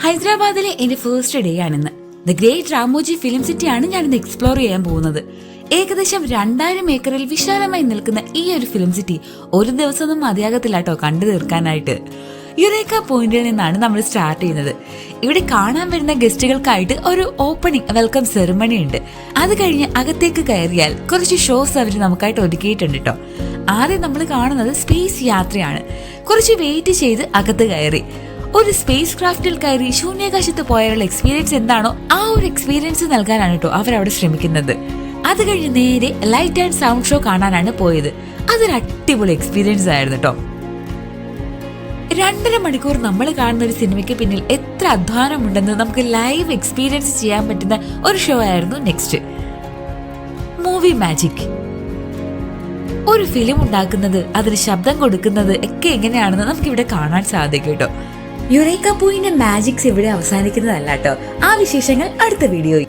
ഹൈദരാബാദിലെ എന്റെ first day ആണിന്ന്. ദ ഗ്രേറ്റ് രാമോജി ഫിലിം സിറ്റിയാണ് ഞാനിന്ന് എക്സ്പ്ലോർ ചെയ്യാൻ പോകുന്നത്. ഏകദേശം 2000 ഏക്കറിൽ വിശാലമായി നിൽക്കുന്ന ഈ ഒരു ഫിലിം സിറ്റി ഒരു ദിവസമൊന്നും മതിയാകത്തില്ല കേട്ടോ കണ്ടു തീർക്കാനായിട്ട്. യുറേക്ക പോയിന്റിൽ നിന്നാണ് നമ്മൾ സ്റ്റാർട്ട് ചെയ്യുന്നത്. ഇവിടെ കാണാൻ വരുന്ന ഗസ്റ്റുകൾക്കായിട്ട് ഒരു ഓപ്പണിംഗ് വെൽക്കം സെറിമണി ഉണ്ട്. അത് കഴിഞ്ഞ് അകത്തേക്ക് കയറിയാൽ കുറച്ച് ഷോസ് അവർ നമുക്കായിട്ട് ഒരുക്കിയിട്ടുണ്ട് കേട്ടോ. ആദ്യം നമ്മൾ കാണുന്നത് സ്പേസ് യാത്രയാണ്. കുറച്ച് വെയിറ്റ് ചെയ്ത് അകത്ത് കയറി ഒരു സ്പേസ് ക്രാഫ്റ്റിൽ കയറി ശൂന്യാകാശത്ത് പോയുള്ള എക്സ്പീരിയൻസ് എന്താണോ ആ ഒരു എക്സ്പീരിയൻസ് നൽകാനാണ് കേട്ടോ അവരവിടെ ശ്രമിക്കുന്നത്. അത് കഴിഞ്ഞ് നേരെ ലൈറ്റ് ആൻഡ് സൗണ്ട് ഷോ കാണാനാണ് പോയത്. അതൊരു അടിപൊളി എക്സ്പീരിയൻസ് ആയിരുന്നു കേട്ടോ. 2.5 മണിക്കൂർ നമ്മൾ കാണുന്ന ഒരു സിനിമയ്ക്ക് പിന്നിൽ എത്ര അധ്വാനമുണ്ടെന്ന് നമുക്ക് ലൈവ് എക്സ്പീരിയൻസ് ചെയ്യാൻ പറ്റുന്ന ഒരു ഷോ ആയിരുന്നു നെക്സ്റ്റ്. Movie magic. ഒരു ഫിലിം ഉണ്ടാക്കുന്നത്, അതിന് ശബ്ദം കൊടുക്കുന്നത് ഒക്കെ എങ്ങനെയാണെന്ന് നമുക്ക് ഇവിടെ കാണാൻ സാധിക്കും കേട്ടോ. യുറേക്ക പോയിന്റ് മാജിക്സ് ഇവിടെ അവസാനിക്കുന്നതല്ല കേട്ടോ. ആ വിശേഷങ്ങൾ അടുത്ത വീഡിയോയിൽ.